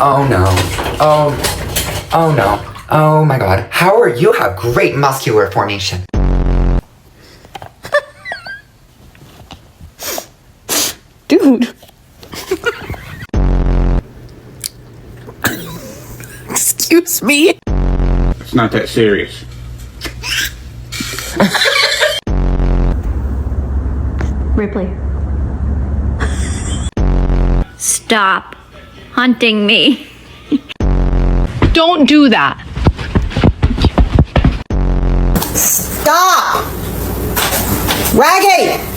Oh no. Oh no. Oh my god. Howard, you have great muscular formation. Dude. Excuse me. It's not that serious. Ripley. Stop hunting me. Don't do that. Stop! Raggy!